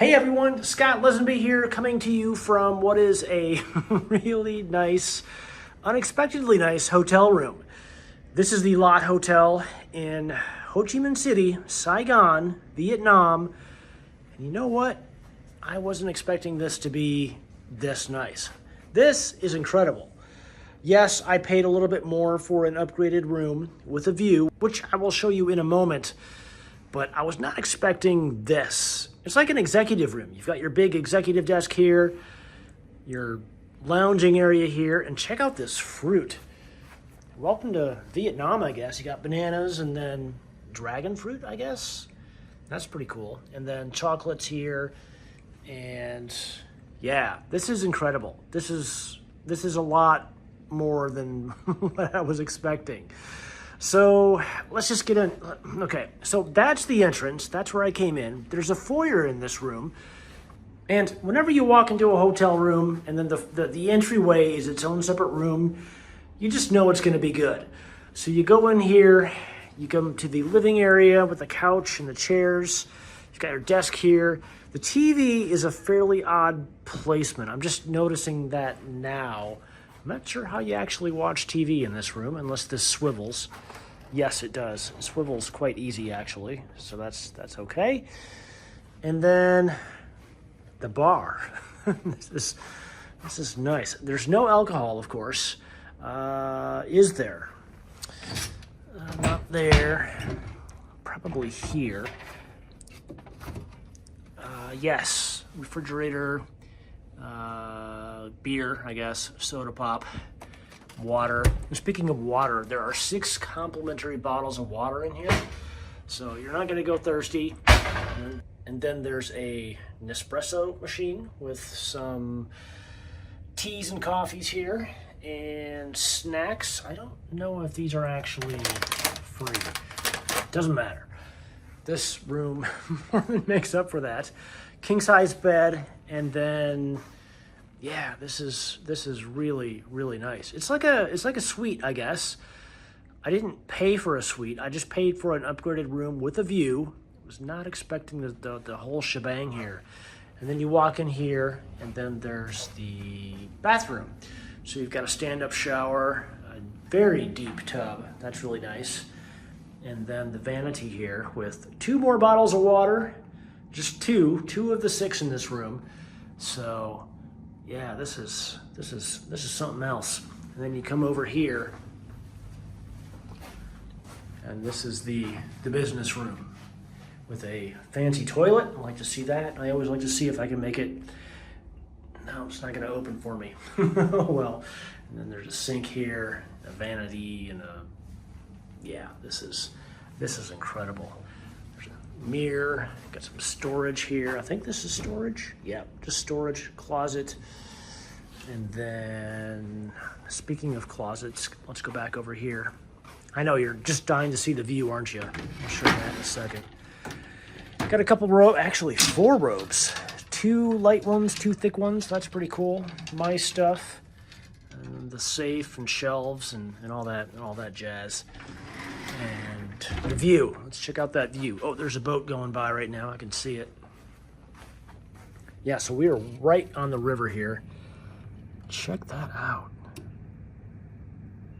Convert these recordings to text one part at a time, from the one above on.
Hey everyone, Scott Lesenby here, coming to you from what is a really nice, unexpectedly nice hotel room. This is the Lotte Hotel in Chi Minh City, Saigon, Vietnam. And you know what? I wasn't expecting this to be this nice. This is incredible. Yes, I paid a little bit more for an upgraded room with a view, which I will show you in a moment, but I was not expecting this. It's like an executive room. You've got your big executive desk here, your lounging area here, and check out this fruit. Welcome to Vietnam, I guess. You got bananas and then dragon fruit, I guess. That's pretty cool. And then chocolates here, and yeah, this is incredible. This is a lot more than what I was expecting. So let's just get in. Okay, so that's the entrance. That's where I came in. There's a foyer in this room. And whenever you walk into a hotel room and then the entryway is its own separate room, you just know it's going to be good. So you go in here, you come to the living area with the couch and the chairs. You've got your desk here. The TV is a fairly odd placement. I'm just noticing that now. I'm not sure how you actually watch TV in this room unless this swivels. Yes, it does. It swivels quite easy, actually. So that's okay. And then the bar. This is nice. There's no alcohol, of course. Is there? Not there. Probably here. Yes, refrigerator. Beer, I guess, soda pop, water. And speaking of water, there are 6 complimentary bottles of water in here, so you're not going to go thirsty. And then there's a Nespresso machine with some teas and coffees here, and snacks. I don't know if these are actually free. Doesn't matter. This room more than makes up for that. King size bed, and then yeah, this is really, really nice. It's like a suite, I guess. I didn't pay for a suite. I just paid for an upgraded room with a view. Was not expecting the whole shebang here. And then you walk in here, and then there's the bathroom. So you've got a stand-up shower, a very deep tub. That's really nice. And then the vanity here with 2 more bottles of water. Just two of the 6 in this room. So yeah, this is something else. And then you come over here, and this is the business room with a fancy toilet. I like to see that. I always like to see if I can make it. No, it's not going to open for me. Oh well. And then there's a sink here, a vanity, and yeah, this is incredible. There's a mirror, got some storage here. I think this is storage. Yeah, just storage, closet. And then, speaking of closets, let's go back over here. I know you're just dying to see the view, aren't you? I'll show you that in a second. Got a couple robes, actually 4 robes. 2 light ones, 2 thick ones. That's pretty cool. My stuff, and the safe and shelves and all that jazz. And the view. Let's check out that view. Oh, there's a boat going by right now. I can see it. Yeah, so we are right on the river here. Check that out.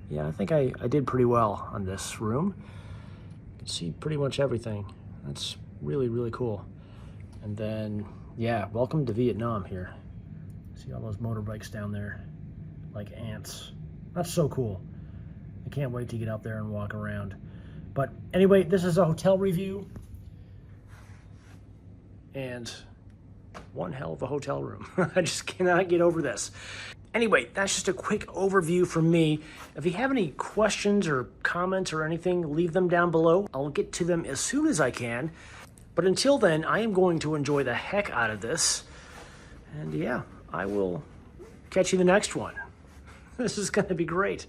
Yeah, I think I did pretty well on this room. You can see pretty much everything. That's really, really cool. And then, yeah, welcome to Vietnam here. See all those motorbikes down there like ants. That's so cool. I can't wait to get out there and walk around. But anyway, this is a hotel review. And one hell of a hotel room. I just cannot get over this. Anyway, that's just a quick overview from me. If you have any questions or comments or anything, leave them down below. I'll get to them as soon as I can. But until then, I am going to enjoy the heck out of this. And yeah, I will catch you in the next one. This is going to be great.